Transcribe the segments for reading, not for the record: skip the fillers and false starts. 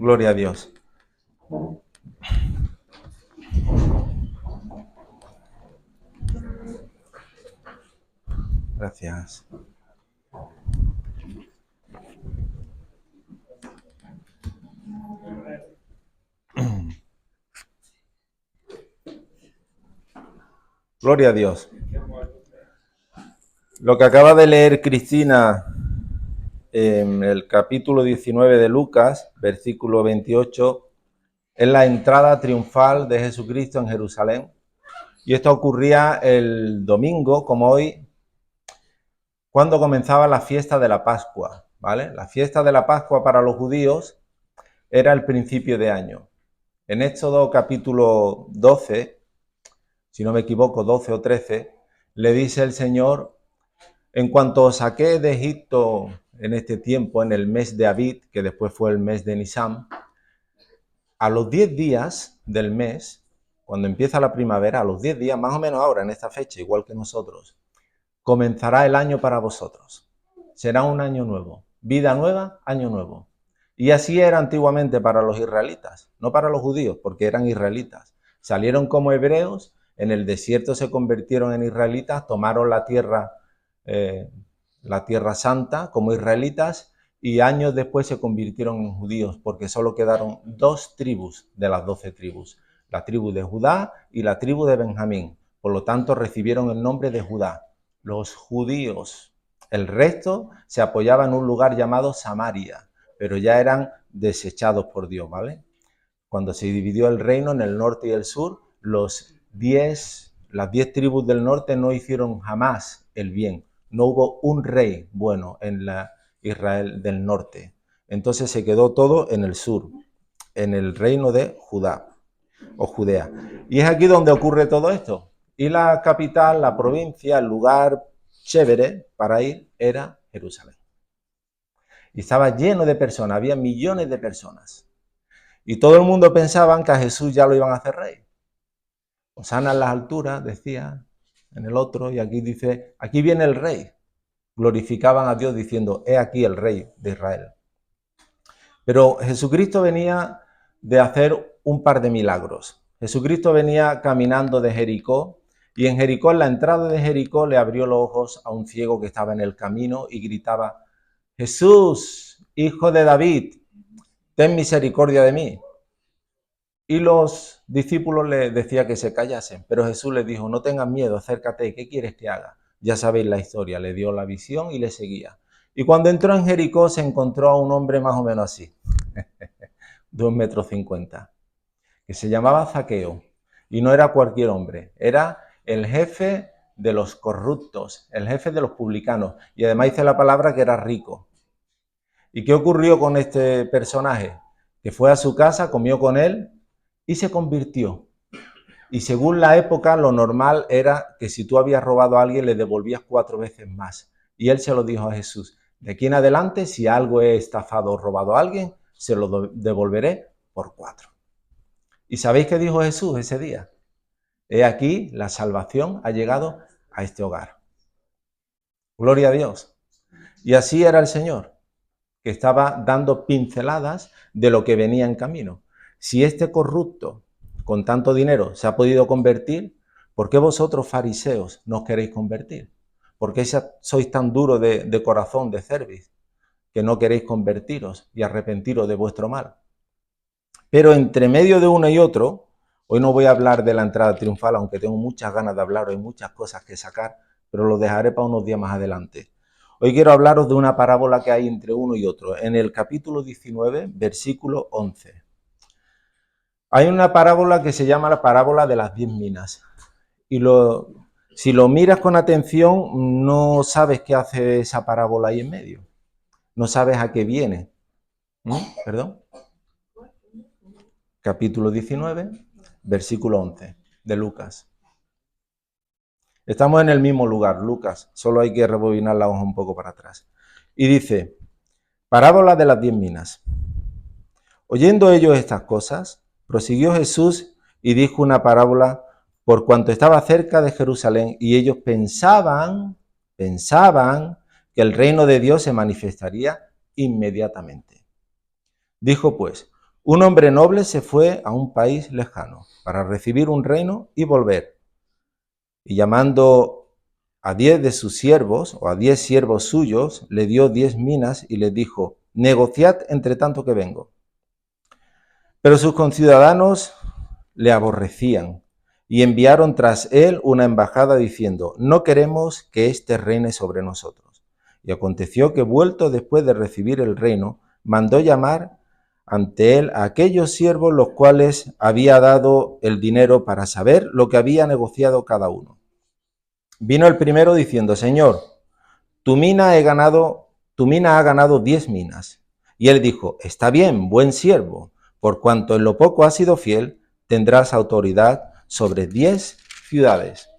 Gloria a Dios. Gracias. Gloria a Dios. Lo que acaba de leer Cristina en el capítulo 19 de Lucas, versículo 28, es la entrada triunfal de Jesucristo en Jerusalén. Y esto ocurría el domingo, como hoy, cuando comenzaba la fiesta de la Pascua, ¿vale? La fiesta de la Pascua para los judíos era el principio de año. En Éxodo capítulo 12, si no me equivoco, 12 o 13, le dice el Señor: en cuanto os saqué de Egipto en este tiempo, en el mes de Abib, que después fue el mes de Nisán, a los 10 días del mes, cuando empieza la primavera, a los 10 días, más o menos ahora, en esta fecha, igual que nosotros, comenzará el año para vosotros. Será un año nuevo. Vida nueva, año nuevo. Y así era antiguamente para los israelitas, no para los judíos, porque eran israelitas. Salieron como hebreos, en el desierto se convirtieron en israelitas, tomaron la tierra santa como israelitas, y años después se convirtieron en judíos, porque solo quedaron 2 tribus de las 12 tribus, la tribu de Judá y la tribu de Benjamín. Por lo tanto, recibieron el nombre de Judá, los judíos. El resto se apoyaba en un lugar llamado Samaria, pero ya eran desechados por Dios, ¿vale? Cuando se dividió el reino en el norte y el sur, las 10 tribus del norte no hicieron jamás el bien. No hubo un rey bueno en la Israel del norte. Entonces se quedó todo en el sur, en el reino de Judá o Judea. Y es aquí donde ocurre todo esto. Y la capital, la provincia, el lugar chévere para ir era Jerusalén. Y estaba lleno de personas, había millones de personas. Y todo el mundo pensaba que a Jesús ya lo iban a hacer rey. Hosana en las alturas, decía en el otro, y aquí dice, aquí viene el rey. Glorificaban a Dios diciendo, he aquí el rey de Israel. Pero Jesucristo venía de hacer un par de milagros. Jesucristo venía caminando de Jericó, y en Jericó, en la entrada de Jericó, le abrió los ojos a un ciego que estaba en el camino y gritaba, Jesús, hijo de David, ten misericordia de mí. Y los discípulos le decían que se callasen, pero Jesús les dijo, no tengan miedo, acércate, ¿qué quieres que haga? Ya sabéis la historia, le dio la visión y le seguía. Y cuando entró en Jericó se encontró a un hombre más o menos así, de 1,50 m, que se llamaba Zaqueo. Y no era cualquier hombre, era el jefe de los corruptos, el jefe de los publicanos. Y además dice la palabra que era rico. ¿Y qué ocurrió con este personaje? Que fue a su casa, comió con él y se convirtió. Y según la época, lo normal era que si tú habías robado a alguien, le devolvías 4 veces más. Y él se lo dijo a Jesús, de aquí en adelante, si algo he estafado o robado a alguien, se lo devolveré por 4. ¿Y sabéis qué dijo Jesús ese día? He aquí, la salvación ha llegado a este hogar. Gloria a Dios. Y así era el Señor, que estaba dando pinceladas de lo que venía en camino. Si este corrupto, con tanto dinero, se ha podido convertir, ¿por qué vosotros, fariseos, no os queréis convertir? ¿Por qué sois tan duros de corazón, de cerviz, que no queréis convertiros y arrepentiros de vuestro mal? Pero entre medio de uno y otro, hoy no voy a hablar de la entrada triunfal, aunque tengo muchas ganas de hablar, hay muchas cosas que sacar, pero lo dejaré para unos días más adelante. Hoy quiero hablaros de una parábola que hay entre uno y otro. En el capítulo 19, versículo 11. Hay una parábola que se llama la parábola de las 10 minas. Y si lo miras con atención, no sabes qué hace esa parábola ahí en medio. No sabes a qué viene. ¿Perdón? Capítulo 19, versículo 11 de Lucas. Estamos en el mismo lugar, Lucas, solo hay que rebobinar la hoja un poco para atrás. Y dice, parábola de las 10 minas. Oyendo ellos estas cosas, prosiguió Jesús y dijo una parábola por cuanto estaba cerca de Jerusalén y ellos pensaban que el reino de Dios se manifestaría inmediatamente. Dijo pues, Un hombre noble se fue a un país lejano para recibir un reino y volver. Y llamando a 10 de sus siervos, o a 10 siervos suyos, le dio 10 minas y les dijo, negociad entre tanto que vengo. Pero sus conciudadanos le aborrecían y enviaron tras él una embajada diciendo, no queremos que éste reine sobre nosotros. Y aconteció que, vuelto después de recibir el reino, mandó llamar ante él a aquellos siervos los cuales había dado el dinero para saber lo que había negociado cada uno. Vino el primero diciendo, Señor, tu mina ha ganado 10 minas. Y él dijo, está bien, buen siervo, por cuanto en lo poco has sido fiel, tendrás autoridad sobre 10 ciudades.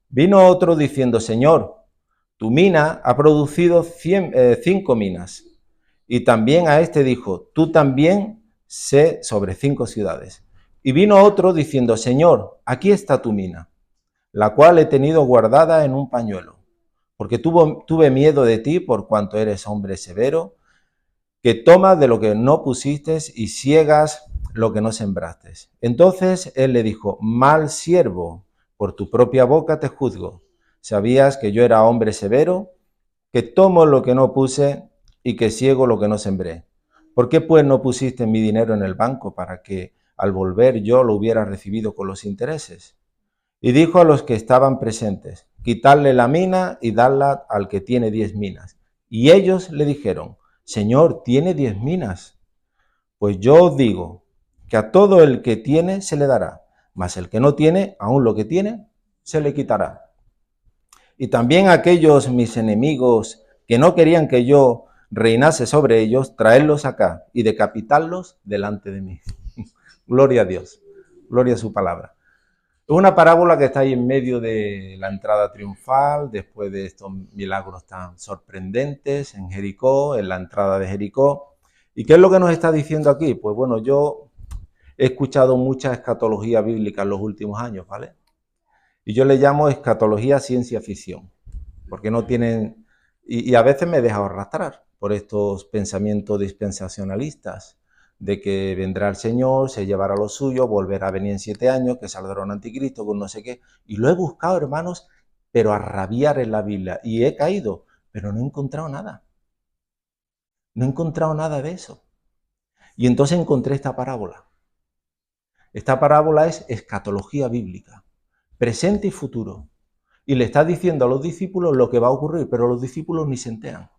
Vino otro diciendo, Señor, tu mina ha producido 5 minas. Y también a este dijo, tú también sé sobre 5 ciudades. Y vino otro diciendo, Señor, aquí está tu mina, la cual he tenido guardada en un pañuelo, porque tuve miedo de ti por cuanto eres hombre severo, que tomas de lo que no pusiste y ciegas lo que no sembraste. Entonces él le dijo, mal siervo, por tu propia boca te juzgo. Sabías que yo era hombre severo, que tomo lo que no puse y que ciego lo que no sembré. ¿Por qué pues no pusiste mi dinero en el banco para que al volver yo lo hubiera recibido con los intereses? Y dijo a los que estaban presentes, quitarle la mina y darla al que tiene 10 minas. Y ellos le dijeron, Señor, tiene 10 minas. Pues yo os digo que a todo el que tiene se le dará, mas el que no tiene, aún lo que tiene, se le quitará. Y también a aquellos mis enemigos que no querían que yo reinase sobre ellos, traedlos acá y decapitarlos delante de mí. Gloria a Dios, gloria a su palabra. Es una parábola que está ahí en medio de la entrada triunfal, después de estos milagros tan sorprendentes en Jericó, en la entrada de Jericó. ¿Y qué es lo que nos está diciendo aquí? Pues bueno, yo he escuchado mucha escatología bíblica en los últimos años, ¿vale? Y yo le llamo escatología ciencia ficción, porque no tienen... Y a veces me he dejado arrastrar por estos pensamientos dispensacionalistas, de que vendrá el Señor, se llevará lo suyo, volverá a venir en 7 años, que saldrá un anticristo con no sé qué. Y lo he buscado, hermanos, pero a rabiar en la Biblia. Y he caído, pero no he encontrado nada. No he encontrado nada de eso. Y entonces encontré esta parábola. Esta parábola es escatología bíblica, presente y futuro. Y le está diciendo a los discípulos lo que va a ocurrir, pero los discípulos ni se enteran.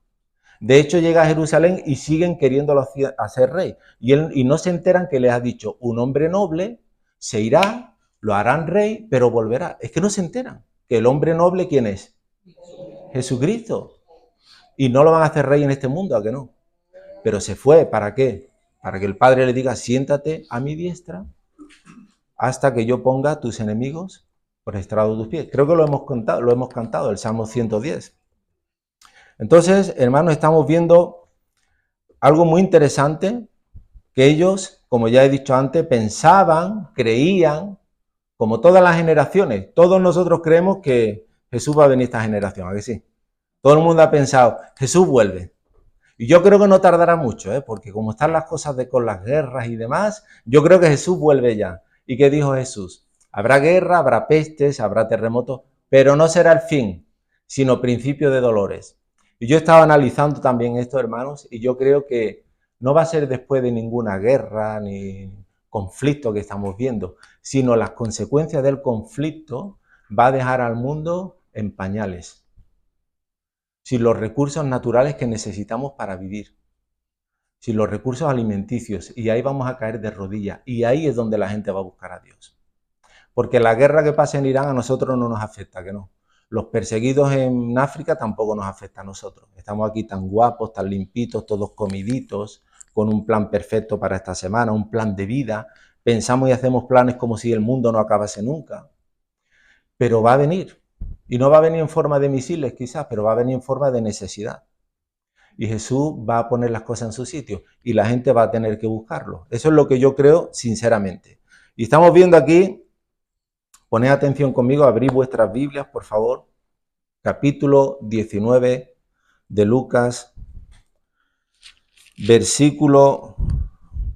De hecho, llega a Jerusalén y siguen queriéndolo hacer rey. Y no se enteran que les ha dicho, un hombre noble se irá, lo harán rey, pero volverá. Es que no se enteran que el hombre noble, ¿quién es? Jesucristo. Y no lo van a hacer rey en este mundo, ¿a que no? Pero se fue, ¿para qué? Para que el Padre le diga, siéntate a mi diestra hasta que yo ponga a tus enemigos por estrado de tus pies. Creo que lo hemos cantado, el Salmo 110. Entonces, hermanos, estamos viendo algo muy interesante, que ellos, como ya he dicho antes, pensaban, creían, como todas las generaciones, todos nosotros creemos que Jesús va a venir esta generación, ¿a que sí? Todo el mundo ha pensado, Jesús vuelve. Y yo creo que no tardará mucho, porque como están las cosas con las guerras y demás, yo creo que Jesús vuelve ya. ¿Y qué dijo Jesús? Habrá guerra, habrá pestes, habrá terremotos, pero no será el fin, sino principio de dolores. Y yo estaba analizando también esto, hermanos, y yo creo que no va a ser después de ninguna guerra ni conflicto que estamos viendo, sino las consecuencias del conflicto va a dejar al mundo en pañales, sin los recursos naturales que necesitamos para vivir, sin los recursos alimenticios, y ahí vamos a caer de rodillas, y ahí es donde la gente va a buscar a Dios. Porque la guerra que pasa en Irán a nosotros no nos afecta, que no. Los perseguidos en África tampoco nos afecta a nosotros. Estamos aquí tan guapos, tan limpitos, todos comiditos, con un plan perfecto para esta semana, un plan de vida. Pensamos y hacemos planes como si el mundo no acabase nunca. Pero va a venir. Y no va a venir en forma de misiles quizás, pero va a venir en forma de necesidad. Y Jesús va a poner las cosas en su sitio y la gente va a tener que buscarlo. Eso es lo que yo creo sinceramente. Y estamos viendo aquí, poned atención conmigo, abrid vuestras Biblias, por favor, capítulo 19 de Lucas, versículo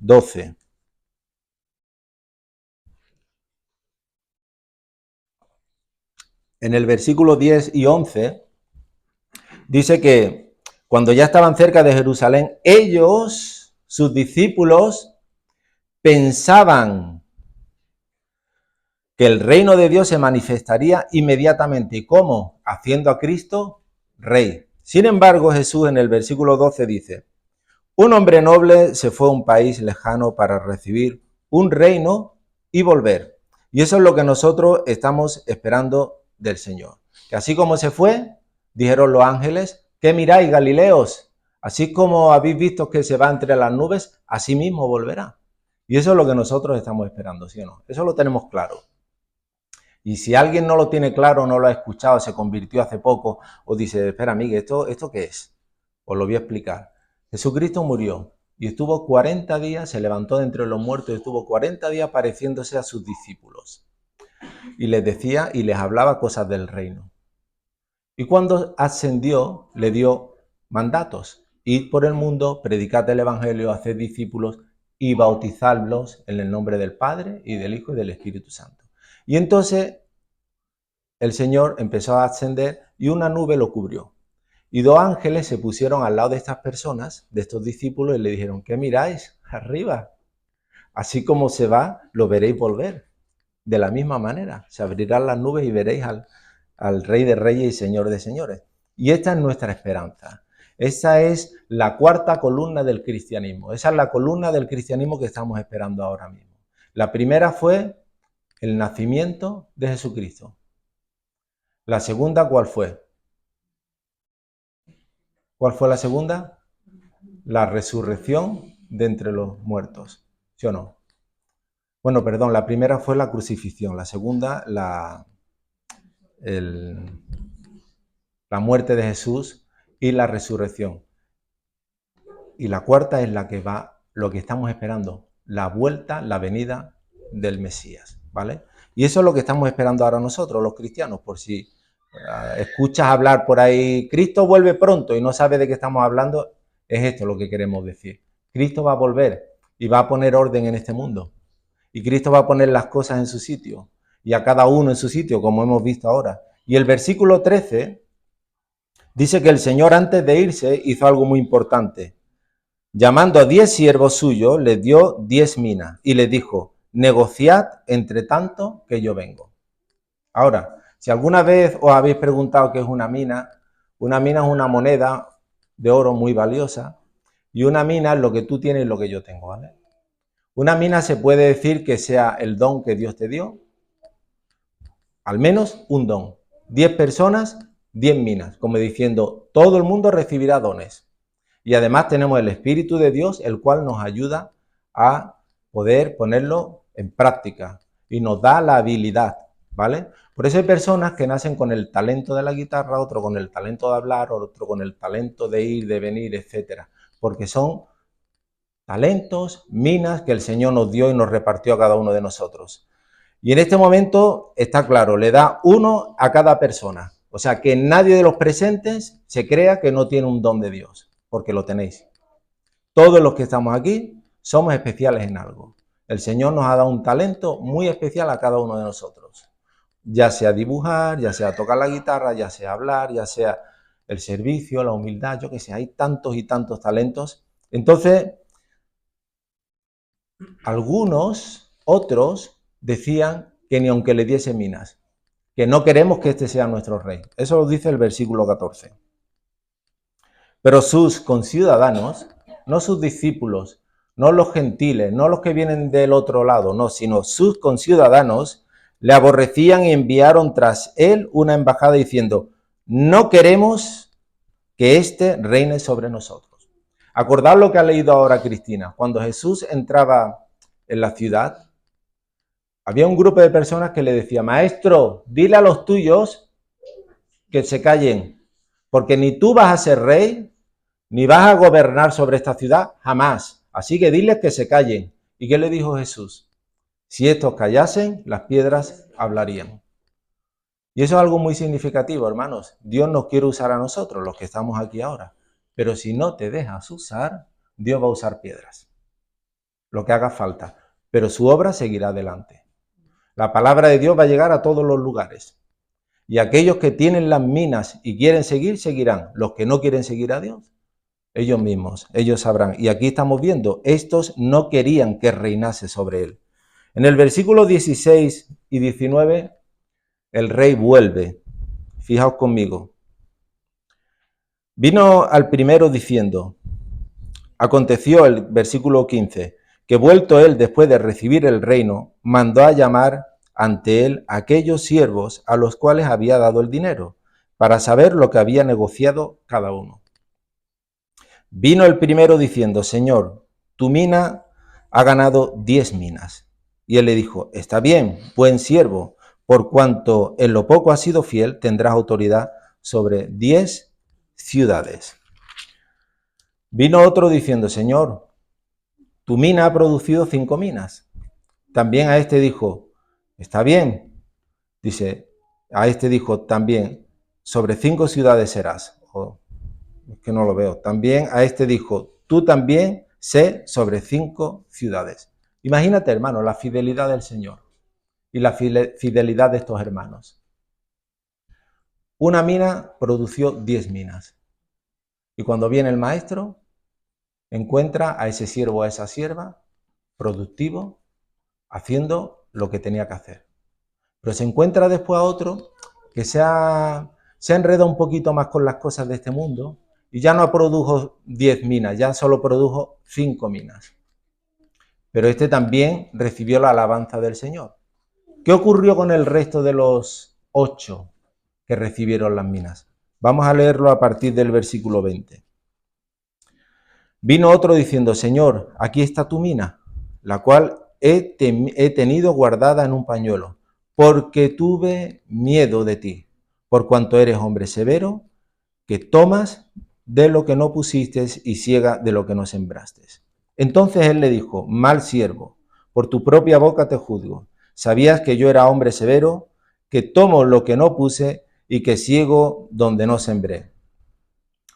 12. en el versículo 10 y 11, dice que cuando ya estaban cerca de Jerusalén, ellos, sus discípulos, pensaban que el reino de Dios se manifestaría inmediatamente. ¿Y cómo? Haciendo a Cristo rey. Sin embargo, Jesús en el versículo 12 dice, un hombre noble se fue a un país lejano para recibir un reino y volver. Y eso es lo que nosotros estamos esperando del Señor. Que así como se fue, dijeron los ángeles, ¿qué miráis, Galileos? Así como habéis visto que se va entre las nubes, así mismo volverá. Y eso es lo que nosotros estamos esperando, ¿sí o no? Eso lo tenemos claro. Y si alguien no lo tiene claro, no lo ha escuchado, se convirtió hace poco, o dice, espera, amigo, ¿esto qué es? Os lo voy a explicar. Jesucristo murió y estuvo 40 días, se levantó de entre los muertos y estuvo 40 días pareciéndose a sus discípulos. Y les decía y les hablaba cosas del reino. Y cuando ascendió, le dio mandatos. Id por el mundo, predicad el evangelio, haced discípulos y bautizadlos en el nombre del Padre y del Hijo y del Espíritu Santo. Y entonces el Señor empezó a ascender y una nube lo cubrió. Y dos ángeles se pusieron al lado de estas personas, de estos discípulos, y le dijeron, ¿qué miráis arriba? Así como se va, lo veréis volver. De la misma manera, se abrirán las nubes y veréis al Rey de Reyes y Señor de Señores. Y esta es nuestra esperanza. Esa es la cuarta columna del cristianismo. Esa es la columna del cristianismo que estamos esperando ahora mismo. La primera fue el nacimiento de Jesucristo. La segunda, ¿cuál fue? ¿Cuál fue la segunda? La resurrección de entre los muertos. ¿Sí o no? Bueno, perdón, la primera fue la crucifixión, la segunda, la muerte de Jesús y la resurrección. Y la cuarta es la que va, lo que estamos esperando, la vuelta, la venida del Mesías, ¿vale? Y eso es lo que estamos esperando ahora nosotros, los cristianos, por si escuchas hablar por ahí, Cristo vuelve pronto y no sabes de qué estamos hablando, es esto lo que queremos decir. Cristo va a volver y va a poner orden en este mundo. Y Cristo va a poner las cosas en su sitio y a cada uno en su sitio, como hemos visto ahora. Y el versículo 13 dice que el Señor antes de irse hizo algo muy importante. Llamando a 10 siervos suyos, les dio 10 minas y les dijo, negociad entre tanto que yo vengo. Ahora, si alguna vez os habéis preguntado qué es una mina es una moneda de oro muy valiosa y una mina es lo que tú tienes y lo que yo tengo, ¿vale? Una mina se puede decir que sea el don que Dios te dio, al menos un don. 10 personas, 10 minas, como diciendo, todo el mundo recibirá dones. Y además tenemos el Espíritu de Dios, el cual nos ayuda a poder ponerlo en práctica y nos da la habilidad, ¿vale? Por eso hay personas que nacen con el talento de la guitarra, otro con el talento de hablar, otro con el talento de ir, de venir, etcétera, porque son talentos, minas que el Señor nos dio y nos repartió a cada uno de nosotros. Y en este momento está claro, le da uno a cada persona. O sea, que nadie de los presentes se crea que no tiene un don de Dios, porque lo tenéis. Todos los que estamos aquí somos especiales en algo. El Señor nos ha dado un talento muy especial a cada uno de nosotros. Ya sea dibujar, ya sea tocar la guitarra, ya sea hablar, ya sea el servicio, la humildad, yo qué sé, hay tantos y tantos talentos. Entonces, algunos, otros, decían que ni aunque le diese minas, que no queremos que este sea nuestro rey. Eso lo dice el versículo 14. Pero sus conciudadanos, no sus discípulos, no los gentiles, no los que vienen del otro lado, no, sino sus conciudadanos, le aborrecían y enviaron tras él una embajada diciendo, no queremos que éste reine sobre nosotros. Acordad lo que ha leído ahora Cristina. Cuando Jesús entraba en la ciudad, había un grupo de personas que le decía, maestro, dile a los tuyos que se callen, porque ni tú vas a ser rey, ni vas a gobernar sobre esta ciudad, jamás. Así que diles que se callen. ¿Y qué le dijo Jesús? Si estos callasen, las piedras hablarían. Y eso es algo muy significativo, hermanos. Dios nos quiere usar a nosotros, los que estamos aquí ahora. Pero si no te dejas usar, Dios va a usar piedras. Lo que haga falta. Pero su obra seguirá adelante. La palabra de Dios va a llegar a todos los lugares. Y aquellos que tienen las minas y quieren seguir, seguirán. Los que no quieren seguir a Dios, ellos mismos, ellos sabrán. Y aquí estamos viendo, estos no querían que reinase sobre él. En el versículo 16 y 19, el rey vuelve. Fijaos conmigo. Vino al primero diciendo, aconteció el versículo 15, que vuelto él después de recibir el reino, mandó a llamar ante él a aquellos siervos a los cuales había dado el dinero, para saber lo que había negociado cada uno. Vino el primero diciendo, Señor, tu mina ha ganado 10 minas. Y él le dijo, está bien, buen siervo, por cuanto en lo poco has sido fiel, tendrás autoridad sobre 10 ciudades. Vino otro diciendo, Señor, tu mina ha producido 5 minas. También a este dijo, está bien. Dice, a este dijo también, sobre 5 ciudades serás. Es que no lo veo. También a este dijo, tú también sé sobre 5 ciudades. Imagínate, hermano, la fidelidad del Señor y la fidelidad de estos hermanos. Una mina produció 10 minas. Y cuando viene el maestro, encuentra a ese siervo o a esa sierva productivo, haciendo lo que tenía que hacer. Pero se encuentra después a otro que se ha enredado un poquito más con las cosas de este mundo y ya no produjo 10 minas, ya solo produjo 5 minas. Pero este también recibió la alabanza del Señor. ¿Qué ocurrió con el resto de los 8 que recibieron las minas? Vamos a leerlo a partir del versículo 20. Vino otro diciendo, Señor, aquí está tu mina, la cual he tenido guardada en un pañuelo, porque tuve miedo de ti, por cuanto eres hombre severo, que tomas de lo que no pusiste y ciega de lo que no sembraste. Entonces él le dijo, mal siervo, por tu propia boca te juzgo. Sabías que yo era hombre severo, que tomo lo que no puse y que ciego donde no sembré.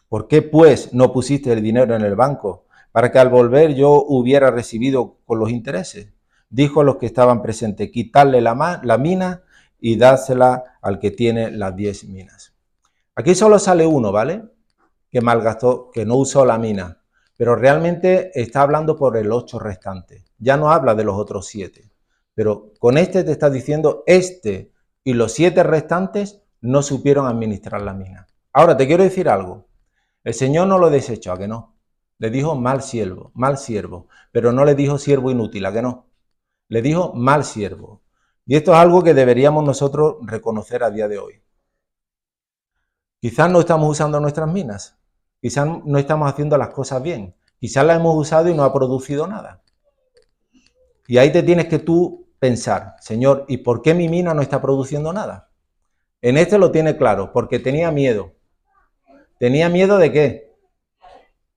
¿Por qué, pues, no pusiste el dinero en el banco, para que al volver yo hubiera recibido con los intereses? Dijo a los que estaban presentes, quitarle la mina y dársela al que tiene las 10 minas. Aquí solo sale uno, ¿vale? Que malgastó, que no usó la mina, pero realmente está hablando por el 8 restante. Ya no habla de los otros 7, pero con este te está diciendo, este y los 7 restantes no supieron administrar la mina. Ahora te quiero decir algo. El Señor no lo desechó, ¿a que no? Le dijo mal siervo, pero no le dijo siervo inútil, ¿a que no? Le dijo mal siervo. Y esto es algo que deberíamos nosotros reconocer a día de hoy. Quizás no estamos usando nuestras minas, quizás no estamos haciendo las cosas bien, quizás las hemos usado y no ha producido nada. Y ahí te tienes que tú pensar, Señor, ¿y por qué mi mina no está produciendo nada? En este lo tiene claro, porque tenía miedo. ¿Tenía miedo de qué?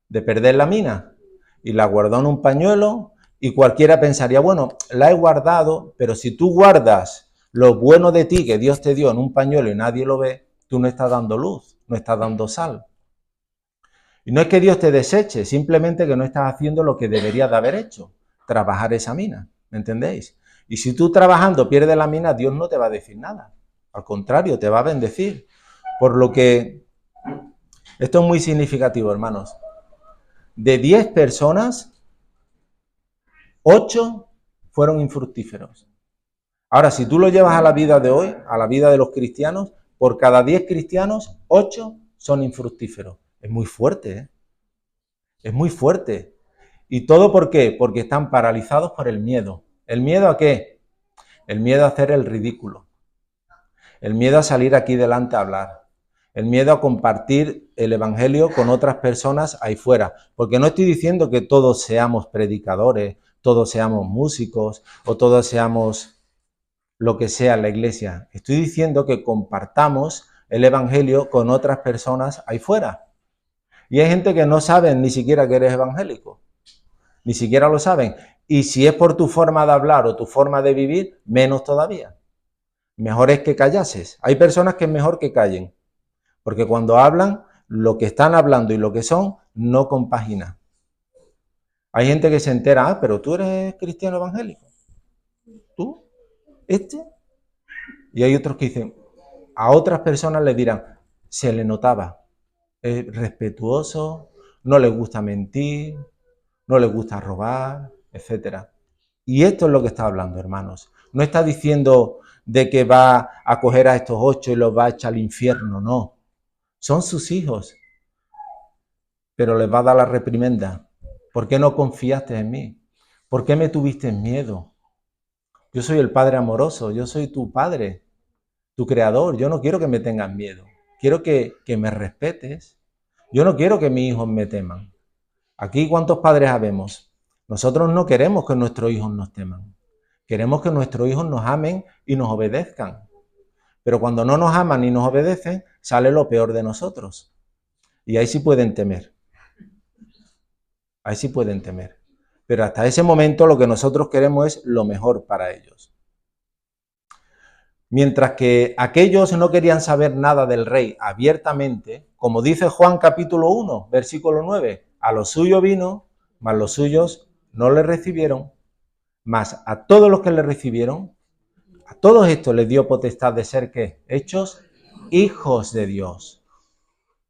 De perder la mina. Y la guardó en un pañuelo y cualquiera pensaría, bueno, la he guardado, pero si tú guardas lo bueno de ti que Dios te dio en un pañuelo y nadie lo ve, tú no estás dando luz, no estás dando sal. Y no es que Dios te deseche, simplemente que no estás haciendo lo que deberías de haber hecho, trabajar esa mina, ¿me entendéis? Y si tú trabajando pierdes la mina, Dios no te va a decir nada, al contrario, te va a bendecir. Por lo que esto es muy significativo, hermanos. De 10 personas, 8 fueron infructíferos. Ahora, si tú lo llevas a la vida de hoy, a la vida de los cristianos, por cada 10 cristianos, 8 son infructíferos. Es muy fuerte, ¿eh? Es muy fuerte. ¿Y todo por qué? Porque están paralizados por el miedo. ¿El miedo a qué? El miedo a hacer el ridículo. El miedo a salir aquí delante a hablar. El miedo a compartir el evangelio con otras personas ahí fuera. Porque no estoy diciendo que todos seamos predicadores, todos seamos músicos o todos seamos lo que sea en la iglesia. Estoy diciendo que compartamos el evangelio con otras personas ahí fuera. Y hay gente que no sabe ni siquiera que eres evangélico. Ni siquiera lo saben. Y si es por tu forma de hablar o tu forma de vivir, menos todavía. Mejor es que callases. Hay personas que es mejor que callen. Porque cuando hablan, lo que están hablando y lo que son, no compagina. Hay gente que se entera, pero tú eres cristiano evangélico. ¿Tú? ¿Este? Y hay otros que dicen, a otras personas les dirán, se le notaba, es respetuoso, no le gusta mentir, no le gusta robar, etcétera. Y esto es lo que está hablando, hermanos. No está diciendo de que va a coger a estos 8 y los va a echar al infierno, no. Son sus hijos, pero les va a dar la reprimenda. ¿Por qué no confiaste en mí? ¿Por qué me tuviste miedo? Yo soy el Padre amoroso, yo soy tu Padre, tu Creador. Yo no quiero que me tengas miedo. Quiero que me respetes. Yo no quiero que mis hijos me teman. Aquí, ¿cuántos padres habemos? Nosotros no queremos que nuestros hijos nos teman. Queremos que nuestros hijos nos amen y nos obedezcan. Pero cuando no nos aman ni nos obedecen, sale lo peor de nosotros. Y ahí sí pueden temer. Ahí sí pueden temer. Pero hasta ese momento lo que nosotros queremos es lo mejor para ellos. Mientras que aquellos no querían saber nada del rey abiertamente, como dice Juan capítulo 1, versículo 9, a los suyos vino, mas los suyos no le recibieron, mas a todos los que le recibieron, a todos estos les dio potestad de ser, ¿qué? Hechos hijos de Dios,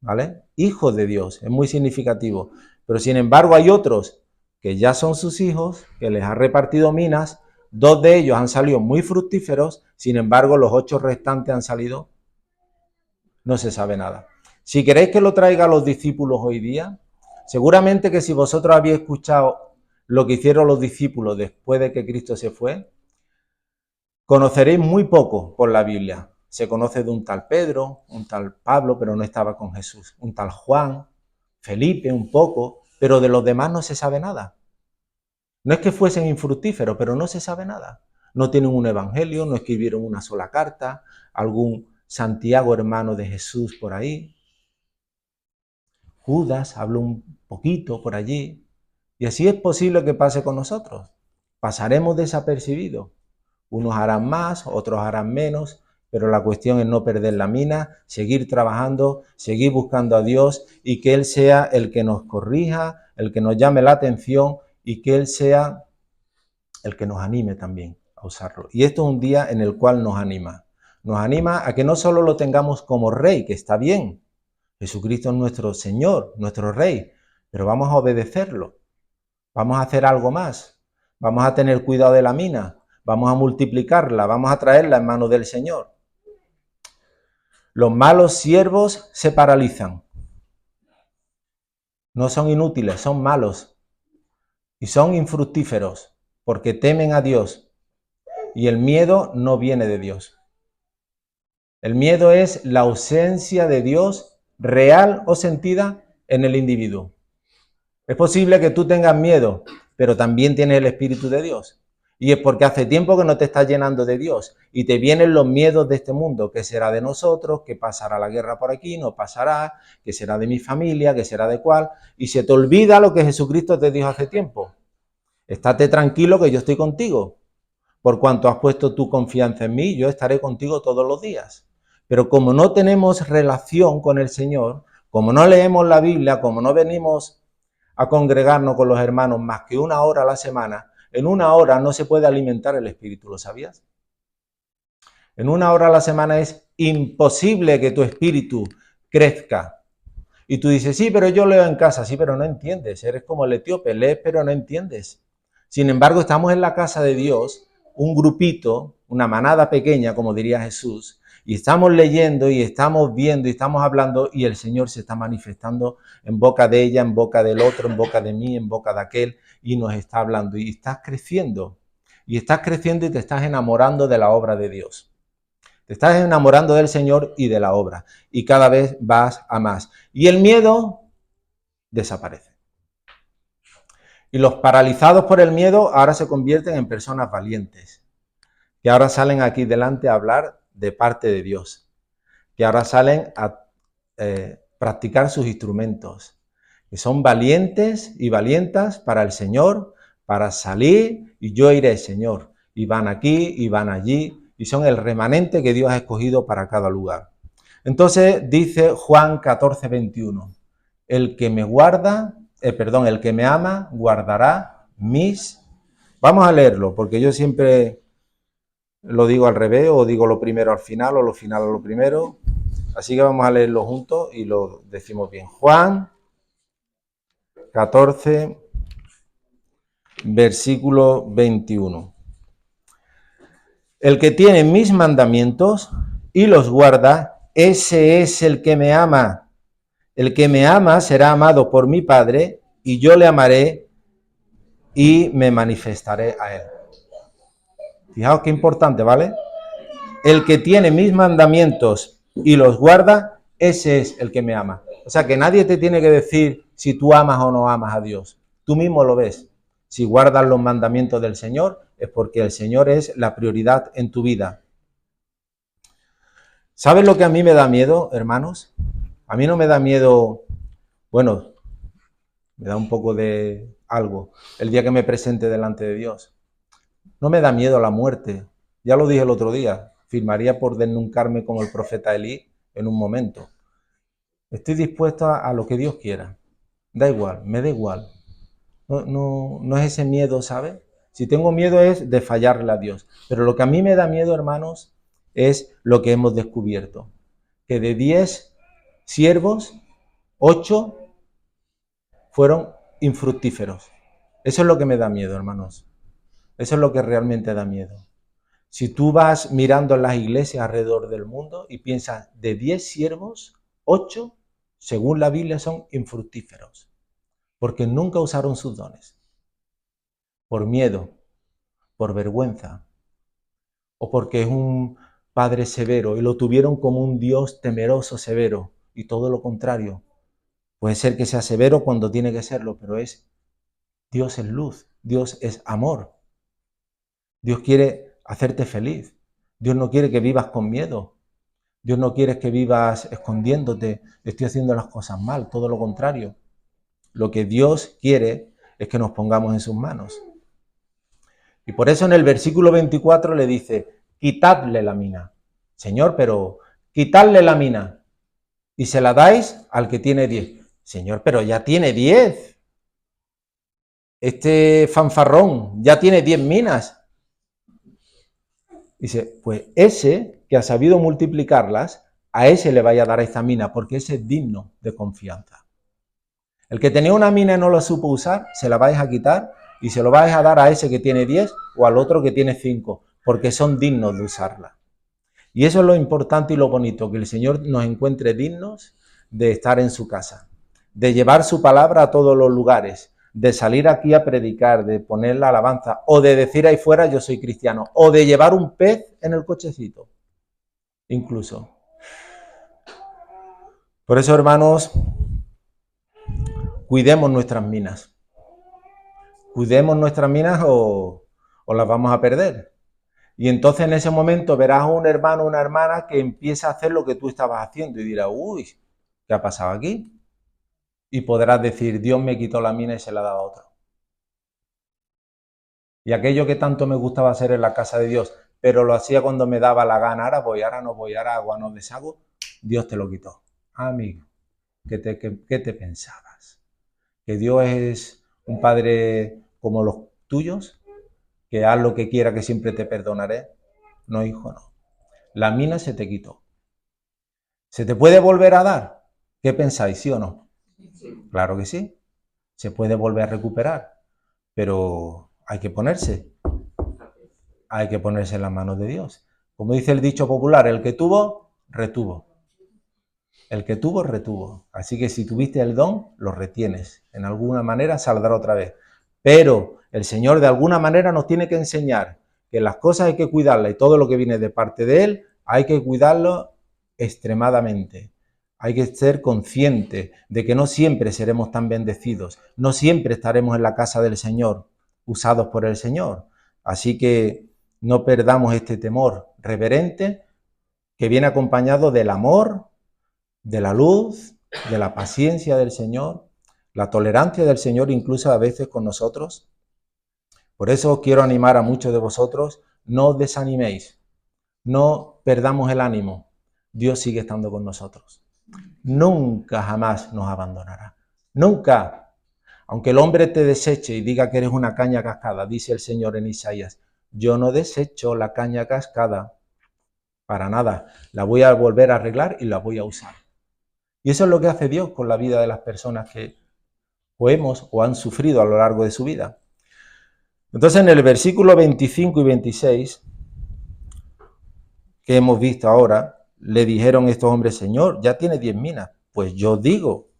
¿vale? Hijos de Dios, es muy significativo. Pero sin embargo hay otros que ya son sus hijos, que les ha repartido minas, 2 de ellos han salido muy fructíferos, sin embargo los 8 restantes han salido, no se sabe nada. Si queréis que lo traiga a los discípulos hoy día, seguramente que si vosotros habéis escuchado lo que hicieron los discípulos después de que Cristo se fue, conoceréis muy poco por la Biblia. Se conoce de un tal Pedro, un tal Pablo, pero no estaba con Jesús, un tal Juan, Felipe un poco, pero de los demás no se sabe nada. No es que fuesen infructíferos, pero no se sabe nada. No tienen un evangelio, no escribieron una sola carta, algún Santiago hermano de Jesús por ahí. Judas habló un poquito por allí. Y así es posible que pase con nosotros. Pasaremos desapercibidos. Unos harán más, otros harán menos, pero la cuestión es no perder la mina, seguir trabajando, seguir buscando a Dios y que Él sea el que nos corrija, el que nos llame la atención y que Él sea el que nos anime también a usarlo. Y esto es un día en el cual nos anima. Nos anima a que no solo lo tengamos como rey, que está bien. Jesucristo es nuestro Señor, nuestro Rey, pero vamos a obedecerlo. Vamos a hacer algo más. Vamos a tener cuidado de la mina. Vamos a multiplicarla, vamos a traerla en manos del Señor. Los malos siervos se paralizan. No son inútiles, son malos. Y son infructíferos, porque temen a Dios. Y el miedo no viene de Dios. El miedo es la ausencia de Dios real o sentida en el individuo. Es posible que tú tengas miedo, pero también tienes el Espíritu de Dios. Y es porque hace tiempo que no te estás llenando de Dios y te vienen los miedos de este mundo. ¿Qué será de nosotros? ¿Qué pasará la guerra por aquí? ¿No pasará? ¿Qué será de mi familia? ¿Qué será de cuál? Y se te olvida lo que Jesucristo te dijo hace tiempo. Estate tranquilo que yo estoy contigo. Por cuanto has puesto tu confianza en mí, yo estaré contigo todos los días. Pero como no tenemos relación con el Señor, como no leemos la Biblia, como no venimos a congregarnos con los hermanos más que 1 hora a la semana, en 1 hora no se puede alimentar el espíritu, ¿lo sabías? En 1 hora a la semana es imposible que tu espíritu crezca. Y tú dices, sí, pero yo leo en casa, sí, pero no entiendes, eres como el etíope, lees pero no entiendes. Sin embargo, estamos en la casa de Dios, un grupito, una manada pequeña, como diría Jesús, y estamos leyendo y estamos viendo y estamos hablando y el Señor se está manifestando en boca de ella, en boca del otro, en boca de mí, en boca de aquel, y nos está hablando y estás creciendo y te estás enamorando de la obra de Dios. Te estás enamorando del Señor y de la obra y cada vez vas a más. Y el miedo desaparece. Y los paralizados por el miedo ahora se convierten en personas valientes, que ahora salen aquí delante a hablar de parte de Dios, que ahora salen a practicar sus instrumentos, que son valientes y valientas para el Señor, para salir y yo iré, Señor. Y van aquí y van allí y son el remanente que Dios ha escogido para cada lugar. Entonces dice Juan 14:21, el que me guarda, el que me ama, guardará mis... Vamos a leerlo, porque yo siempre lo digo al revés, o digo lo primero al final, o lo final a lo primero. Así que vamos a leerlo juntos y lo decimos bien. Juan 14, versículo 21. El que tiene mis mandamientos y los guarda, ese es el que me ama. El que me ama será amado por mi Padre, y yo le amaré y me manifestaré a él. Fijaos qué importante, ¿vale? El que tiene mis mandamientos y los guarda, ese es el que me ama. O sea que nadie te tiene que decir si tú amas o no amas a Dios. Tú mismo lo ves. Si guardas los mandamientos del Señor, es porque el Señor es la prioridad en tu vida. ¿Sabes lo que a mí me da miedo, hermanos? A mí no me da miedo, bueno, me da un poco de algo el día que me presente delante de Dios. No me da miedo la muerte. Ya lo dije el otro día, firmaría por desnuncarme como el profeta Elí en un momento. Estoy dispuesto a lo que Dios quiera. Da igual, me da igual. No es ese miedo, ¿sabes? Si tengo miedo es de fallarle a Dios. Pero lo que a mí me da miedo, hermanos, es lo que hemos descubierto. Que de 10 siervos, 8 fueron infructíferos. Eso es lo que me da miedo, hermanos. Eso es lo que realmente da miedo. Si tú vas mirando en las iglesias alrededor del mundo y piensas, de 10 siervos, 8, según la Biblia, son infructíferos, porque nunca usaron sus dones, por miedo, por vergüenza, o porque es un padre severo y lo tuvieron como un Dios temeroso, severo, y todo lo contrario. Puede ser que sea severo cuando tiene que serlo, pero Dios es luz, Dios es amor. Dios quiere hacerte feliz. Dios no quiere que vivas con miedo. Dios no quiere que vivas escondiéndote, estoy haciendo las cosas mal, todo lo contrario. Lo que Dios quiere es que nos pongamos en sus manos. Y por eso en el versículo 24 le dice, quitadle la mina. Señor, pero quitadle la mina y se la dais al que tiene 10. Señor, pero ya tiene 10. Este fanfarrón ya tiene 10 minas. Dice, pues ese que ha sabido multiplicarlas, a ese le vaya a dar esta mina, porque ese es digno de confianza. El que tenía una mina y no la supo usar, se la vais a quitar y se lo vais a dar a ese que tiene 10 o al otro que tiene 5, porque son dignos de usarla. Y eso es lo importante y lo bonito, que el Señor nos encuentre dignos de estar en su casa, de llevar su palabra a todos los lugares, de salir aquí a predicar, de poner la alabanza, o de decir ahí fuera yo soy cristiano, o de llevar un pez en el cochecito, incluso. Por eso, hermanos, cuidemos nuestras minas. Cuidemos nuestras minas o las vamos a perder. Y entonces en ese momento verás a un hermano o una hermana que empieza a hacer lo que tú estabas haciendo y dirás, uy, ¿qué ha pasado aquí? Y podrás decir, Dios me quitó la mina y se la ha dado a otro. Y aquello que tanto me gustaba hacer en la casa de Dios, pero lo hacía cuando me daba la gana, ahora voy, ahora no voy, ahora hago, no deshago, Dios te lo quitó. Amigo, ¿qué te pensabas? ¿Que Dios es un padre como los tuyos? ¿Que haz lo que quiera que siempre te perdonaré? No, hijo, no. La mina se te quitó. ¿Se te puede volver a dar? ¿Qué pensáis, sí o no? Claro que sí. Se puede volver a recuperar, pero hay que ponerse en las manos de Dios. Como dice el dicho popular, el que tuvo, retuvo. El que tuvo, retuvo. Así que si tuviste el don, lo retienes. En alguna manera saldrá otra vez. Pero el Señor de alguna manera nos tiene que enseñar que las cosas hay que cuidarlas y todo lo que viene de parte de Él hay que cuidarlo extremadamente. Hay que ser conscientes de que no siempre seremos tan bendecidos, no siempre estaremos en la casa del Señor, usados por el Señor. Así que no perdamos este temor reverente que viene acompañado del amor, de la luz, de la paciencia del Señor, la tolerancia del Señor incluso a veces con nosotros. Por eso quiero animar a muchos de vosotros, no os desaniméis, no perdamos el ánimo. Dios sigue estando con nosotros. Nunca jamás nos abandonará. Nunca. Aunque el hombre te deseche y diga que eres una caña cascada, dice el Señor en Isaías, yo no desecho la caña cascada para nada. La voy a volver a arreglar y la voy a usar. Y eso es lo que hace Dios con la vida de las personas que o hemos o han sufrido a lo largo de su vida. Entonces, en el versículo 25 y 26, que hemos visto ahora, le dijeron estos hombres: Señor, ya tiene 10 minas. Pues yo digo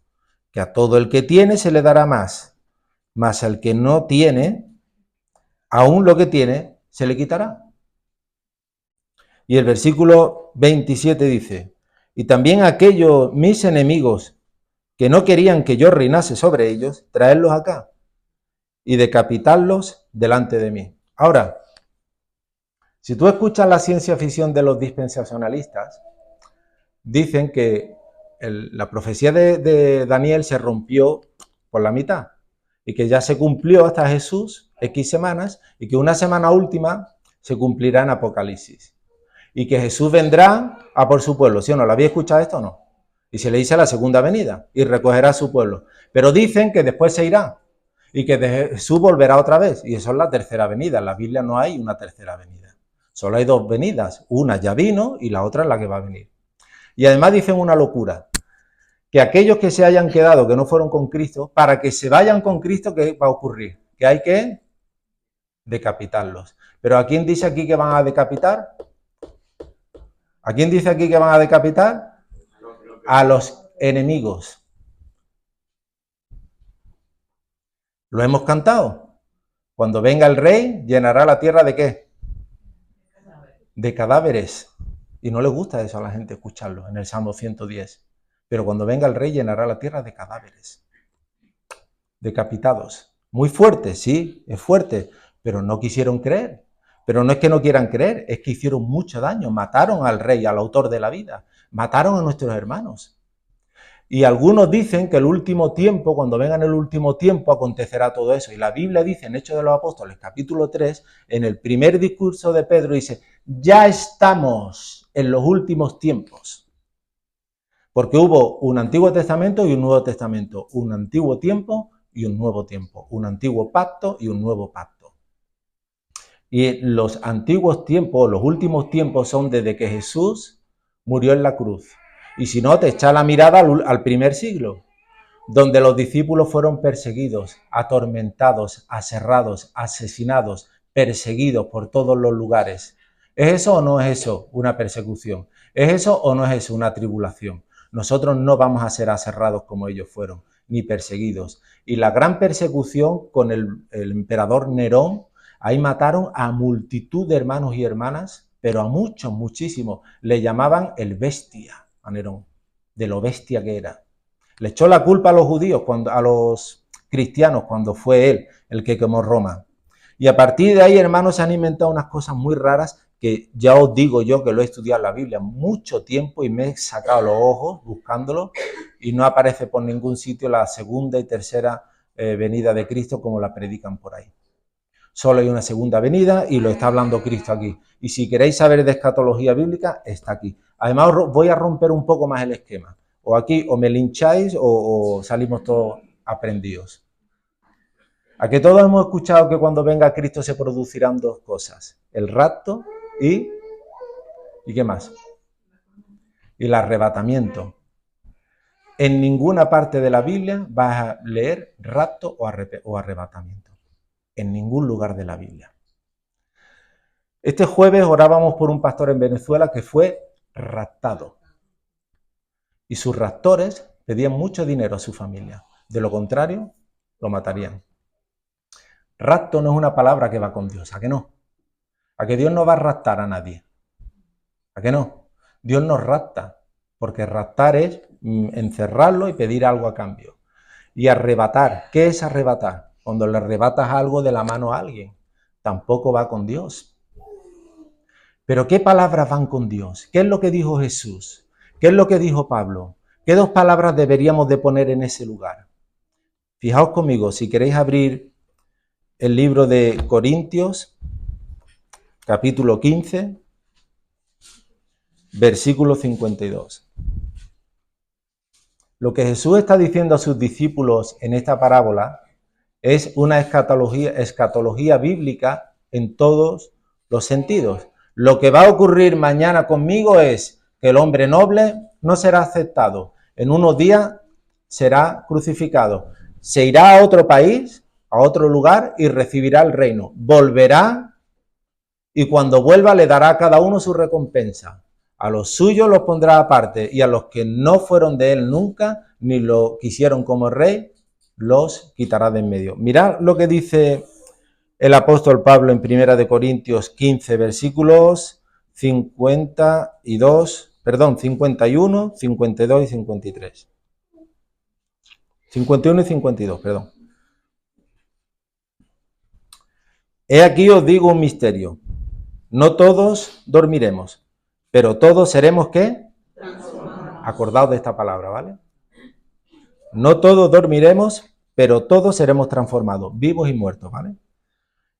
que a todo el que tiene se le dará más, mas al que no tiene, aún lo que tiene se le quitará. Y el versículo 27 dice: y también aquellos mis enemigos que no querían que yo reinase sobre ellos, traedlos acá y decapitarlos delante de mí. Ahora, si tú escuchas la ciencia ficción de los dispensacionalistas, dicen que la profecía de Daniel se rompió por la mitad y que ya se cumplió hasta Jesús X semanas y que una semana última se cumplirá en Apocalipsis y que Jesús vendrá a por su pueblo. ¿Sí o no? ¿Lo habéis escuchado esto o no? Y se le dice la segunda venida y recogerá a su pueblo. Pero dicen que después se irá y que Jesús volverá otra vez, y eso es la tercera venida. En la Biblia no hay una tercera venida, solo hay dos venidas, una ya vino y la otra es la que va a venir. Y además dicen una locura, que aquellos que se hayan quedado, que no fueron con Cristo, para que se vayan con Cristo, ¿qué va a ocurrir? Que hay que decapitarlos. Pero ¿a quién dice aquí que van a decapitar? ¿A quién dice aquí que van a decapitar? A los enemigos. ¿Lo hemos cantado? Cuando venga el rey, llenará la tierra ¿de qué? De cadáveres. Y no le gusta eso a la gente escucharlo en el Salmo 110. Pero cuando venga el rey, llenará la tierra de cadáveres. Decapitados. Muy fuerte, sí, es fuerte, pero no quisieron creer. Pero no es que no quieran creer, es que hicieron mucho daño. Mataron al rey, al autor de la vida. Mataron a nuestros hermanos. Y algunos dicen que el último tiempo, cuando venga en el último tiempo, acontecerá todo eso. Y la Biblia dice en Hechos de los Apóstoles, capítulo 3, en el primer discurso de Pedro, dice: ya estamos en los últimos tiempos. Porque hubo un Antiguo Testamento y un Nuevo Testamento, un antiguo tiempo y un nuevo tiempo, un antiguo pacto y un nuevo pacto. Y los antiguos tiempos, los últimos tiempos, son desde que Jesús murió en la cruz. Y si no, te echa la mirada al primer siglo, donde los discípulos fueron perseguidos, atormentados, aserrados, asesinados, perseguidos por todos los lugares. ¿Es eso o no es eso una persecución? ¿Es eso o no es eso una tribulación? Nosotros no vamos a ser aserrados como ellos fueron, ni perseguidos. Y la gran persecución con el emperador Nerón, ahí mataron a multitud de hermanos y hermanas, pero a muchos, muchísimos. Le llamaban el bestia a Nerón, de lo bestia que era. Le echó la culpa a los judíos, a los cristianos, cuando fue él el que quemó Roma. Y a partir de ahí, hermanos, se han inventado unas cosas muy raras que ya os digo yo, que lo he estudiado en la Biblia mucho tiempo y me he sacado los ojos buscándolo y no aparece por ningún sitio la segunda y tercera venida de Cristo como la predican por ahí. Solo hay una segunda venida y lo está hablando Cristo aquí. Y si queréis saber de escatología bíblica, está aquí. Además, voy a romper un poco más el esquema. O aquí o me lincháis o salimos todos aprendidos. ¿A que todos hemos escuchado que cuando venga Cristo se producirán dos cosas? El rapto y ¿qué más? Y el arrebatamiento. En ninguna parte de la Biblia vas a leer rapto o arrebatamiento. En ningún lugar de la Biblia. Este jueves orábamos por un pastor en Venezuela que fue raptado. Y sus raptores pedían mucho dinero a su familia. De lo contrario, lo matarían. Rapto no es una palabra que va con Dios, ¿a que no? ¿A que Dios no va a raptar a nadie? ¿A que no? Dios nos rapta, porque raptar es encerrarlo y pedir algo a cambio. Y arrebatar, ¿qué es arrebatar? Cuando le arrebatas algo de la mano a alguien, tampoco va con Dios. Pero ¿qué palabras van con Dios? ¿Qué es lo que dijo Jesús? ¿Qué es lo que dijo Pablo? ¿Qué dos palabras deberíamos de poner en ese lugar? Fijaos conmigo, si queréis abrir el libro de Corintios, capítulo 15, versículo 52. Lo que Jesús está diciendo a sus discípulos en esta parábola es una escatología bíblica en todos los sentidos. Lo que va a ocurrir mañana conmigo es que el hombre noble no será aceptado. En unos días será crucificado. Se irá a otro país, a otro lugar y recibirá el reino. Volverá y cuando vuelva le dará a cada uno su recompensa. A los suyos los pondrá aparte y a los que no fueron de él nunca, ni lo quisieron como rey, los quitará de en medio. Mirad lo que dice el apóstol Pablo en 1 Corintios 15, versículos 51, 52 y 53. 51 y 52, perdón. He aquí os digo un misterio. No todos dormiremos, pero todos seremos ¿qué? Acordaos de esta palabra, ¿vale? No todos dormiremos, pero todos seremos transformados, vivos y muertos, ¿vale?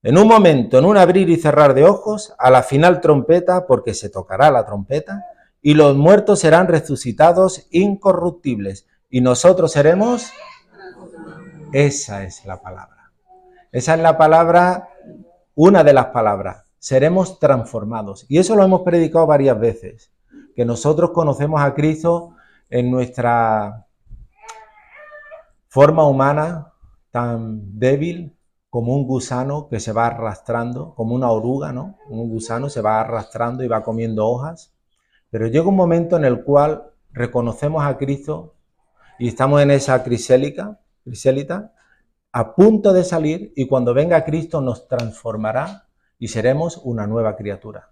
En un momento, en un abrir y cerrar de ojos, a la final trompeta, porque se tocará la trompeta, y los muertos serán resucitados incorruptibles, y nosotros seremos... Esa es la palabra. Esa es la palabra, una de las palabras. Seremos transformados. Y eso lo hemos predicado varias veces, que nosotros conocemos a Cristo en nuestra forma humana tan débil, como un gusano que se va arrastrando, como una oruga, ¿no? Un gusano se va arrastrando y va comiendo hojas. Pero llega un momento en el cual reconocemos a Cristo y estamos en esa crisálida, a punto de salir, y cuando venga Cristo nos transformará y seremos una nueva criatura.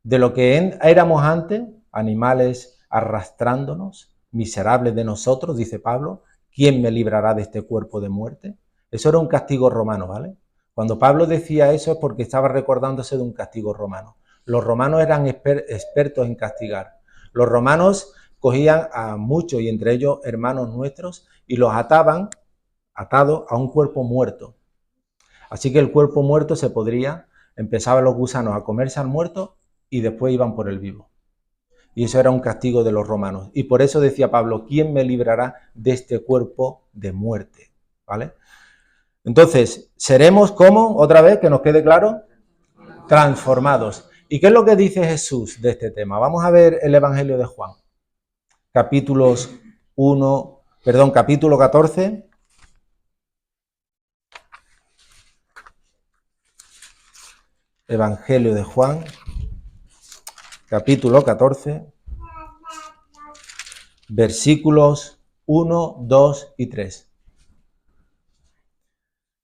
De lo que éramos antes, animales arrastrándonos, miserables de nosotros, dice Pablo, ¿quién me librará de este cuerpo de muerte? Eso era un castigo romano, ¿vale? Cuando Pablo decía eso es porque estaba recordándose de un castigo romano. Los romanos eran expertos en castigar. Los romanos cogían a muchos, y entre ellos hermanos nuestros, y los ataban, atados a un cuerpo muerto. Así que el cuerpo muerto se podría, empezaban los gusanos a comerse al muerto y después iban por el vivo. Y eso era un castigo de los romanos. Y por eso decía Pablo, ¿quién me librará de este cuerpo de muerte? ¿Vale? Entonces, seremos como, otra vez, que nos quede claro, transformados. ¿Y qué es lo que dice Jesús de este tema? Vamos a ver el Evangelio de Juan, capítulo 14. Evangelio de Juan, capítulo 14, versículos 1, 2 y 3.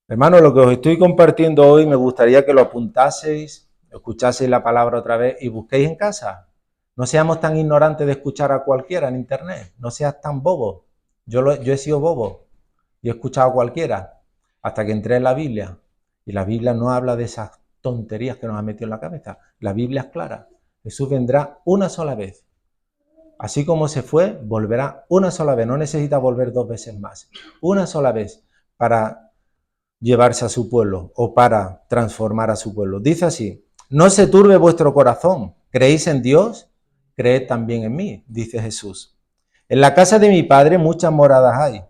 Hermanos, lo que os estoy compartiendo hoy me gustaría que lo apuntaseis, escuchaseis la palabra otra vez y busquéis en casa. No seamos tan ignorantes de escuchar a cualquiera en internet, no seas tan bobo. Yo he sido bobo y he escuchado a cualquiera hasta que entré en la Biblia. Y la Biblia no habla de esas tonterías que nos ha metido en la cabeza. La Biblia es clara. Jesús vendrá una sola vez. Así como se fue, volverá una sola vez. No necesita volver 2 veces más. Una sola vez para llevarse a su pueblo o para transformar a su pueblo. Dice así, no se turbe vuestro corazón. ¿Creéis en Dios? Creed también en mí, dice Jesús. En la casa de mi Padre muchas moradas hay.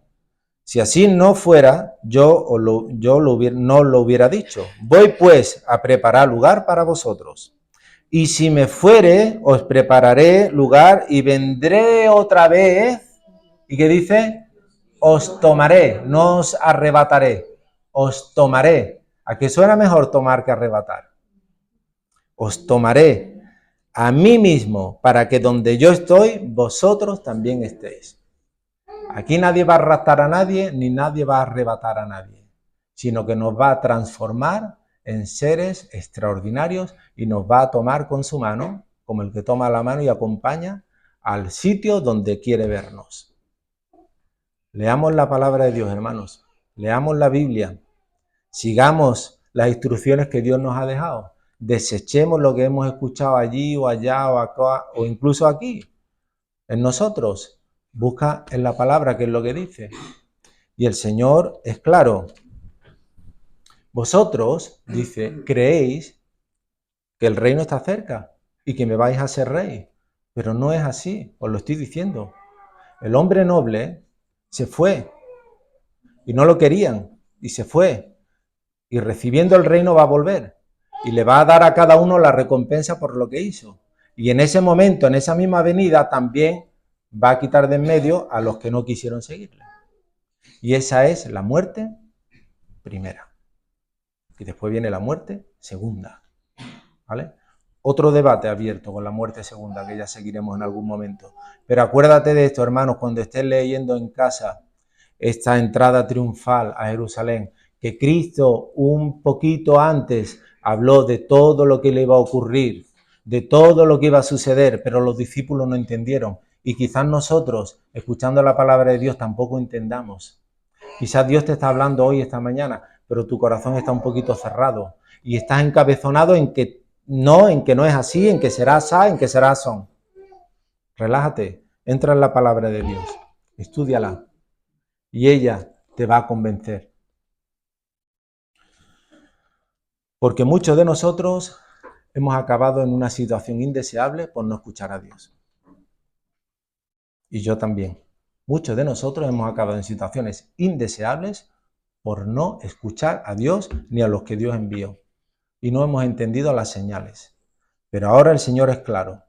Si así no fuera, no lo hubiera dicho. Voy pues a preparar lugar para vosotros. Y si me fuere, os prepararé lugar y vendré otra vez. ¿Y qué dice? Os tomaré, no os arrebataré. Os tomaré. ¿A qué suena mejor tomar que arrebatar? Os tomaré a mí mismo para que donde yo estoy, vosotros también estéis. Aquí nadie va a arrastrar a nadie, ni nadie va a arrebatar a nadie, sino que nos va a transformar en seres extraordinarios y nos va a tomar con su mano, como el que toma la mano y acompaña al sitio donde quiere vernos. Leamos la palabra de Dios, hermanos. Leamos la Biblia. Sigamos las instrucciones que Dios nos ha dejado. Desechemos lo que hemos escuchado allí o allá o acá o incluso aquí, en nosotros. Busca en la palabra qué es lo que dice. Y el Señor es claro. Vosotros, dice, creéis que el reino está cerca y que me vais a ser rey. Pero no es así, os lo estoy diciendo. El hombre noble se fue y no lo querían y se fue. Y recibiendo el reino va a volver. y le va a dar a cada uno la recompensa por lo que hizo. Y en ese momento, en esa misma venida, también va a quitar de en medio a los que no quisieron seguirle. Y esa es la muerte primera. Y después viene la muerte segunda. ¿Vale? Otro debate abierto con la muerte segunda, que ya seguiremos en algún momento. Pero acuérdate de esto, hermanos, cuando estés leyendo en casa esta entrada triunfal a Jerusalén, que Cristo un poquito antes habló de todo lo que le iba a ocurrir, de todo lo que iba a suceder, pero los discípulos no entendieron. Y quizás nosotros, escuchando la palabra de Dios, tampoco entendamos. Quizás Dios te está hablando hoy, esta mañana, pero tu corazón está un poquito cerrado y estás encabezonado en que no es así, en que será así, en que será son. Relájate, entra en la palabra de Dios, estúdiala y ella te va a convencer. Porque muchos de nosotros hemos acabado en una situación indeseable por no escuchar a Dios. Y yo también. Muchos de nosotros hemos acabado en situaciones indeseables por no escuchar a Dios ni a los que Dios envió. Y no hemos entendido las señales. Pero ahora el Señor es claro.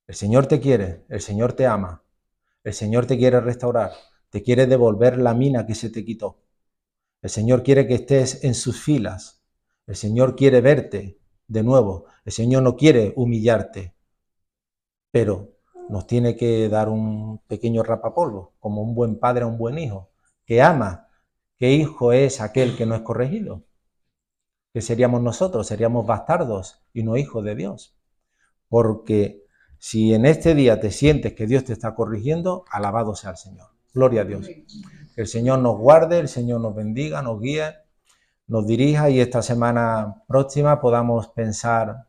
El Señor te quiere, el Señor te ama, el Señor te quiere restaurar, te quiere devolver la mina que se te quitó. El Señor quiere que estés en sus filas. El Señor quiere verte de nuevo. El Señor no quiere humillarte, pero nos tiene que dar un pequeño rapapolvo, como un buen padre a un buen hijo, que ama. ¿Qué hijo es aquel que no es corregido? Que seríamos nosotros, seríamos bastardos y no hijos de Dios. Porque si en este día te sientes que Dios te está corrigiendo, alabado sea el Señor. Gloria a Dios. Que el Señor nos guarde, el Señor nos bendiga, nos guíe, nos dirija y esta semana próxima podamos pensar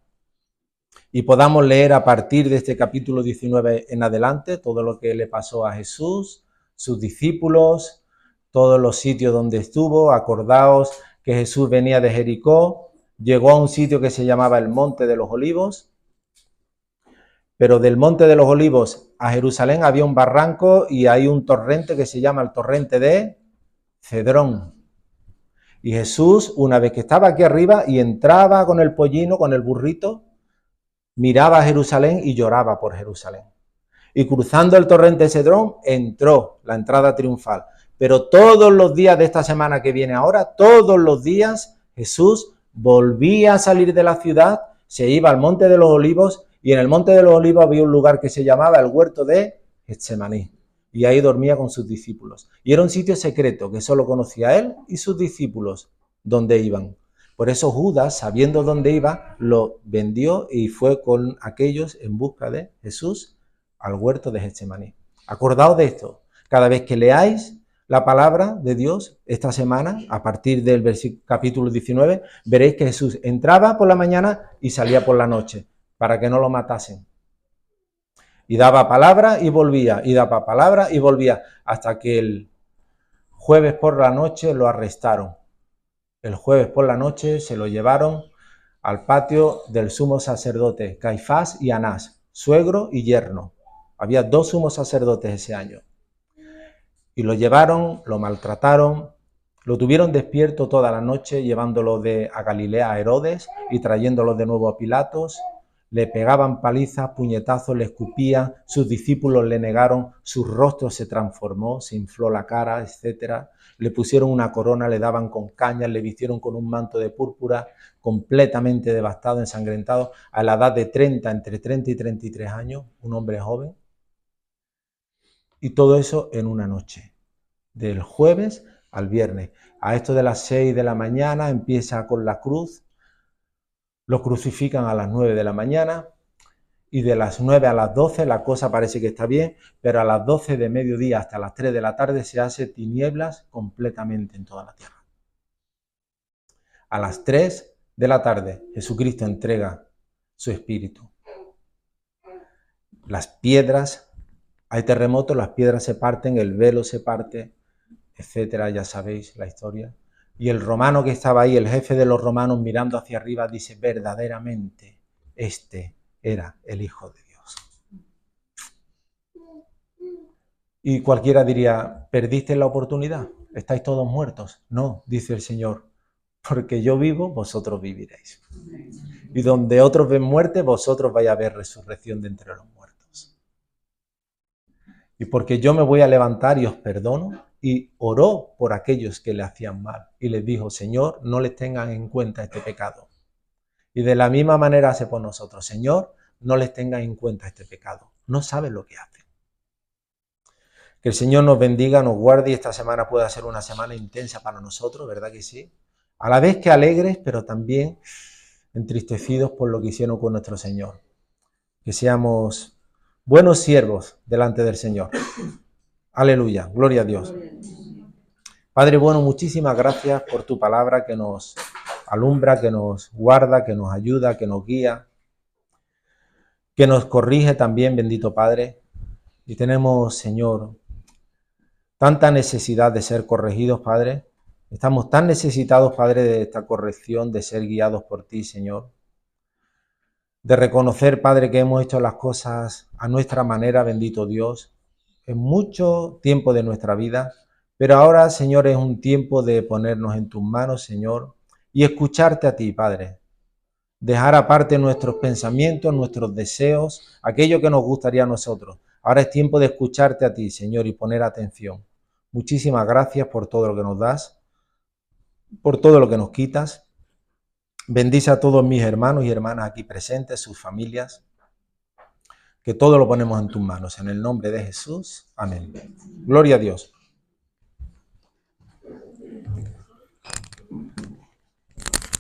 y podamos leer a partir de este capítulo 19 en adelante todo lo que le pasó a Jesús, sus discípulos, todos los sitios donde estuvo. Acordaos que Jesús venía de Jericó, llegó a un sitio que se llamaba el Monte de los Olivos, pero del Monte de los Olivos a Jerusalén había un barranco y hay un torrente que se llama el torrente de Cedrón. Y Jesús, una vez que estaba aquí arriba y entraba con el pollino, con el burrito, miraba a Jerusalén y lloraba por Jerusalén. Y cruzando el torrente Cedrón entró la entrada triunfal. Pero todos los días de esta semana que viene ahora, todos los días Jesús volvía a salir de la ciudad, se iba al Monte de los Olivos y en el Monte de los Olivos había un lugar que se llamaba el huerto de Getsemaní. Y ahí dormía con sus discípulos. Y era un sitio secreto que solo conocía él y sus discípulos donde iban. Por eso Judas, sabiendo dónde iba, lo vendió y fue con aquellos en busca de Jesús al huerto de Getsemaní. Acordaos de esto. Cada vez que leáis la palabra de Dios esta semana, a partir del capítulo 19, veréis que Jesús entraba por la mañana y salía por la noche, para que no lo matasen. Y daba palabra y volvía, y daba palabra y volvía, hasta que el jueves por la noche lo arrestaron. El jueves por la noche se lo llevaron al patio del sumo sacerdote, Caifás y Anás, suegro y yerno. Había 2 sumos sacerdotes ese año. Y lo llevaron, lo maltrataron, lo tuvieron despierto toda la noche, llevándolo a Galilea a Herodes y trayéndolo de nuevo a Pilatos. Le pegaban palizas, puñetazos, le escupían, sus discípulos le negaron, su rostro se transformó, se infló la cara, etc. Le pusieron una corona, le daban con cañas, le vistieron con un manto de púrpura, completamente devastado, ensangrentado, a la edad de 30, entre 30 y 33 años, un hombre joven. Y todo eso en una noche, del jueves al viernes. A esto de las 6 de la mañana empieza con la cruz, lo crucifican a las 9 de la mañana y de las 9 a las 12 la cosa parece que está bien, pero a las 12 de mediodía hasta las 3 de la tarde se hace tinieblas completamente en toda la tierra. A las 3 de la tarde Jesucristo entrega su espíritu. Las piedras, hay terremotos, las piedras se parten, el velo se parte, etcétera, ya sabéis la historia. Y el romano que estaba ahí, el jefe de los romanos, mirando hacia arriba, dice: verdaderamente, este era el Hijo de Dios. Y cualquiera diría: ¿perdiste la oportunidad? ¿Estáis todos muertos? No, dice el Señor, porque yo vivo, vosotros viviréis. Y donde otros ven muerte, vosotros vais a ver resurrección de entre los muertos. Y porque yo me voy a levantar y os perdono, y oró por aquellos que le hacían mal. Y les dijo, Señor, no les tengan en cuenta este pecado. Y de la misma manera hace por nosotros, Señor, no les tengan en cuenta este pecado. No saben lo que hacen. Que el Señor nos bendiga, nos guarde y esta semana pueda ser una semana intensa para nosotros, ¿verdad que sí? A la vez que alegres, pero también entristecidos por lo que hicieron con nuestro Señor. Que seamos buenos siervos delante del Señor. Aleluya, gloria a Dios. Padre bueno, muchísimas gracias por tu palabra que nos alumbra, que nos guarda, que nos ayuda, que nos guía, que nos corrige también, bendito Padre. Y tenemos, Señor, tanta necesidad de ser corregidos, Padre. Estamos tan necesitados, Padre, de esta corrección, de ser guiados por ti, Señor. De reconocer, Padre, que hemos hecho las cosas a nuestra manera, bendito Dios, en mucho tiempo de nuestra vida. Pero ahora, Señor, es un tiempo de ponernos en tus manos, Señor, y escucharte a ti, Padre. Dejar aparte nuestros pensamientos, nuestros deseos, aquello que nos gustaría a nosotros. Ahora es tiempo de escucharte a ti, Señor, y poner atención. Muchísimas gracias por todo lo que nos das, por todo lo que nos quitas. Bendice a todos mis hermanos y hermanas aquí presentes, sus familias, que todo lo ponemos en tus manos. En el nombre de Jesús. Amén. Gloria a Dios.